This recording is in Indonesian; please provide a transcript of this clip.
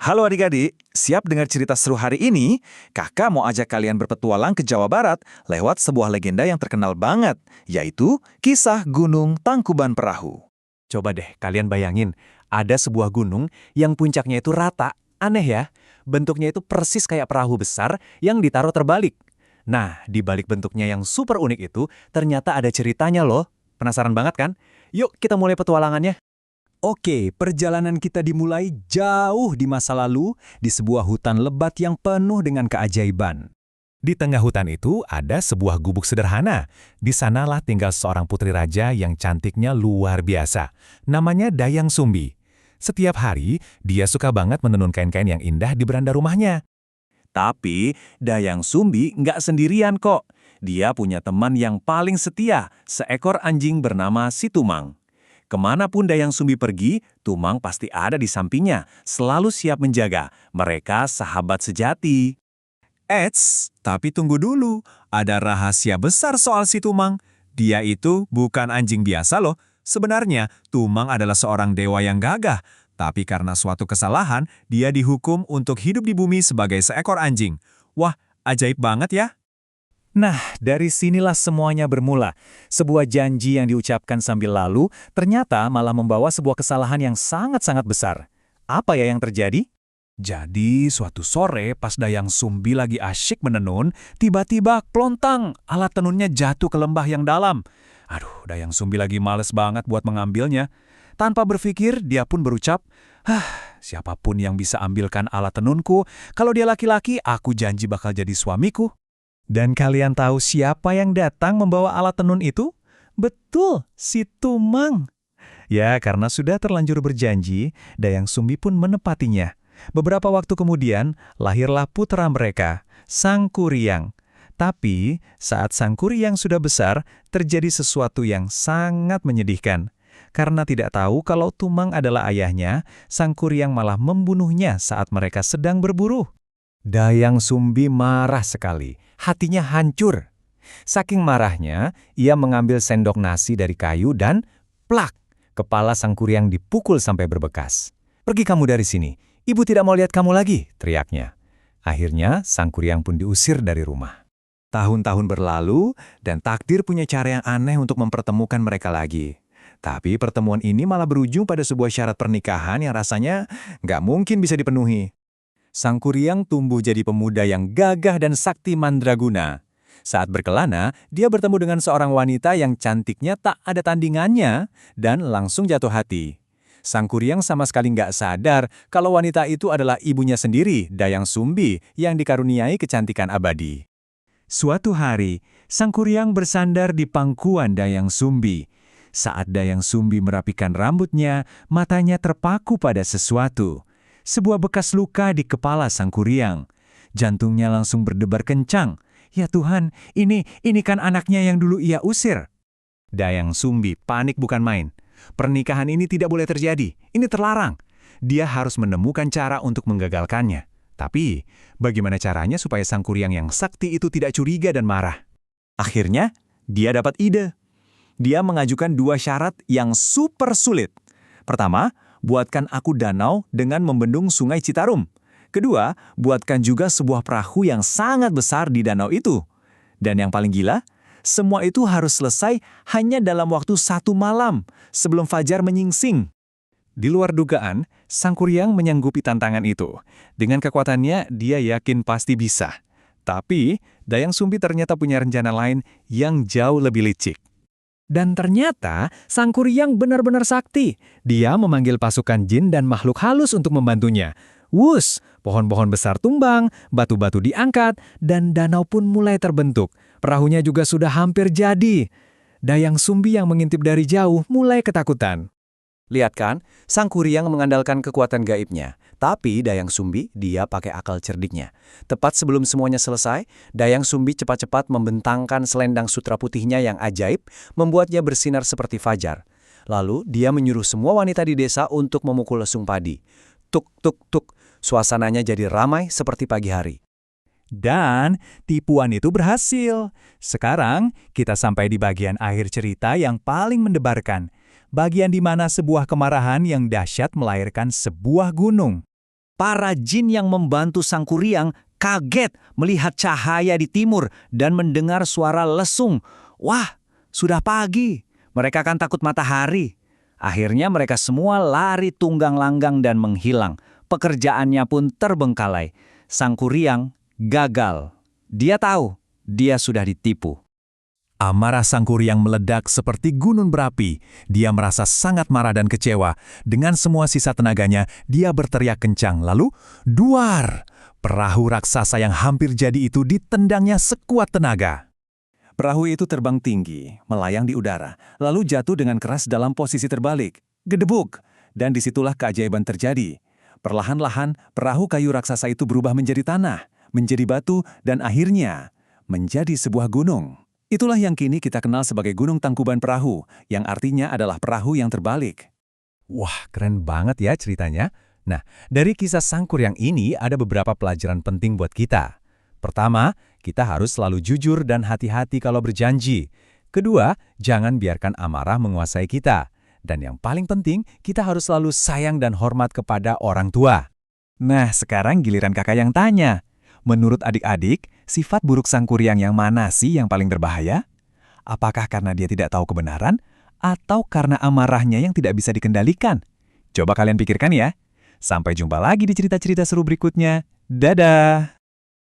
Halo adik-adik, siap dengar cerita seru hari ini? Kakak mau ajak kalian berpetualang ke Jawa Barat lewat sebuah legenda yang terkenal banget, yaitu kisah Gunung Tangkuban Perahu. Coba deh kalian bayangin, ada sebuah gunung yang puncaknya itu rata. Aneh ya, bentuknya itu persis kayak perahu besar yang ditaruh terbalik. Nah, di balik bentuknya yang super unik itu, ternyata ada ceritanya loh. Penasaran banget kan? Yuk kita mulai petualangannya. Oke, perjalanan kita dimulai jauh di masa lalu di sebuah hutan lebat yang penuh dengan keajaiban. Di tengah hutan itu ada sebuah gubuk sederhana. Di sanalah tinggal seorang putri raja yang cantiknya luar biasa. Namanya Dayang Sumbi. Setiap hari, dia suka banget menenun kain-kain yang indah di beranda rumahnya. Tapi Dayang Sumbi nggak sendirian kok. Dia punya teman yang paling setia, seekor anjing bernama si Tumang. Kemanapun Dayang Sumbi pergi, Tumang pasti ada di sampingnya, selalu siap menjaga. Mereka sahabat sejati. Eits, tapi tunggu dulu. Ada rahasia besar soal si Tumang. Dia itu bukan anjing biasa loh. Sebenarnya, Tumang adalah seorang dewa yang gagah. Tapi karena suatu kesalahan, dia dihukum untuk hidup di bumi sebagai seekor anjing. Wah, ajaib banget ya. Nah, dari sinilah semuanya bermula. Sebuah janji yang diucapkan sambil lalu, ternyata malah membawa sebuah kesalahan yang sangat-sangat besar. Apa ya yang terjadi? Jadi, suatu sore pas Dayang Sumbi lagi asyik menenun, tiba-tiba klontang, alat tenunnya jatuh ke lembah yang dalam. Aduh, Dayang Sumbi lagi males banget buat mengambilnya. Tanpa berpikir, dia pun berucap, siapapun yang bisa ambilkan alat tenunku, kalau dia laki-laki, aku janji bakal jadi suamiku. Dan kalian tahu siapa yang datang membawa alat tenun itu? Betul, si Tumang. Ya, karena sudah terlanjur berjanji, Dayang Sumbi pun menepatinya. Beberapa waktu kemudian, lahirlah putra mereka, Sang Kuryang. Tapi, saat Sang Kuryang sudah besar, terjadi sesuatu yang sangat menyedihkan. Karena tidak tahu kalau Tumang adalah ayahnya, Sang Kuryang malah membunuhnya saat mereka sedang berburu. Dayang Sumbi marah sekali, hatinya hancur. Saking marahnya, ia mengambil sendok nasi dari kayu dan plak, kepala Sang Kuryang dipukul sampai berbekas. "Pergi kamu dari sini, ibu tidak mau lihat kamu lagi," teriaknya. Akhirnya, Sang Kuryang pun diusir dari rumah. Tahun-tahun berlalu, dan takdir punya cara yang aneh untuk mempertemukan mereka lagi. Tapi pertemuan ini malah berujung pada sebuah syarat pernikahan yang rasanya nggak mungkin bisa dipenuhi. Sang Kuryang tumbuh jadi pemuda yang gagah dan sakti mandraguna. Saat berkelana, dia bertemu dengan seorang wanita yang cantiknya tak ada tandingannya dan langsung jatuh hati. Sang Kuryang sama sekali nggak sadar kalau wanita itu adalah ibunya sendiri, Dayang Sumbi, yang dikaruniai kecantikan abadi. Suatu hari, Sang Kuryang bersandar di pangkuan Dayang Sumbi. Saat Dayang Sumbi merapikan rambutnya, matanya terpaku pada sesuatu. Sebuah bekas luka di kepala Sang Kuryang. Jantungnya langsung berdebar kencang. Ya Tuhan, ini kan anaknya yang dulu ia usir. Dayang Sumbi panik bukan main. Pernikahan ini tidak boleh terjadi. Ini terlarang. Dia harus menemukan cara untuk menggagalkannya. Tapi, bagaimana caranya supaya Sang Kuryang yang sakti itu tidak curiga dan marah? Akhirnya, dia dapat ide. Dia mengajukan dua syarat yang super sulit. Pertama, buatkan aku danau dengan membendung Sungai Citarum. Kedua, buatkan juga sebuah perahu yang sangat besar di danau itu. Dan yang paling gila, semua itu harus selesai hanya dalam waktu 1 malam sebelum fajar menyingsing. Di luar dugaan, Sang Kuryang menyanggupi tantangan itu. Dengan kekuatannya, dia yakin pasti bisa. Tapi, Dayang Sumbi ternyata punya rencana lain yang jauh lebih licik. Dan ternyata, Sang Kuryang benar-benar sakti. Dia memanggil pasukan jin dan makhluk halus untuk membantunya. Wus, pohon-pohon besar tumbang, batu-batu diangkat, dan danau pun mulai terbentuk. Perahunya juga sudah hampir jadi. Dayang Sumbi yang mengintip dari jauh mulai ketakutan. Lihat kan, Sang Kuryang mengandalkan kekuatan gaibnya. Tapi Dayang Sumbi, dia pakai akal cerdiknya. Tepat sebelum semuanya selesai, Dayang Sumbi cepat-cepat membentangkan selendang sutra putihnya yang ajaib, membuatnya bersinar seperti fajar. Lalu, dia menyuruh semua wanita di desa untuk memukul lesung padi. Tuk, tuk, tuk. Suasananya jadi ramai seperti pagi hari. Dan tipuan itu berhasil. Sekarang, kita sampai di bagian akhir cerita yang paling mendebarkan. Bagian di mana sebuah kemarahan yang dahsyat melahirkan sebuah gunung. Para jin yang membantu Sang Kuryang kaget melihat cahaya di timur dan mendengar suara lesung. Wah, sudah pagi. Mereka kan takut matahari. Akhirnya mereka semua lari tunggang langgang dan menghilang. Pekerjaannya pun terbengkalai. Sang Kuryang gagal. Dia tahu dia sudah ditipu. Amarah Sang Kuryang meledak seperti gunung berapi. Dia merasa sangat marah dan kecewa. Dengan semua sisa tenaganya, dia berteriak kencang. Lalu, duar! Perahu raksasa yang hampir jadi itu ditendangnya sekuat tenaga. Perahu itu terbang tinggi, melayang di udara, lalu jatuh dengan keras dalam posisi terbalik. Gedebuk! Dan disitulah keajaiban terjadi. Perlahan-lahan, perahu kayu raksasa itu berubah menjadi tanah, menjadi batu, dan akhirnya menjadi sebuah gunung. Itulah yang kini kita kenal sebagai Gunung Tangkuban Perahu, yang artinya adalah perahu yang terbalik. Wah, keren banget ya ceritanya. Nah, dari kisah Sang Kuryang ini ada beberapa pelajaran penting buat kita. Pertama, kita harus selalu jujur dan hati-hati kalau berjanji. Kedua, jangan biarkan amarah menguasai kita. Dan yang paling penting, kita harus selalu sayang dan hormat kepada orang tua. Nah, sekarang giliran kakak yang tanya. Menurut adik-adik, sifat buruk Sang Kuryang yang mana sih yang paling berbahaya? Apakah karena dia tidak tahu kebenaran, atau karena amarahnya yang tidak bisa dikendalikan? Coba kalian pikirkan ya. Sampai jumpa lagi di cerita-cerita seru berikutnya. Dadah!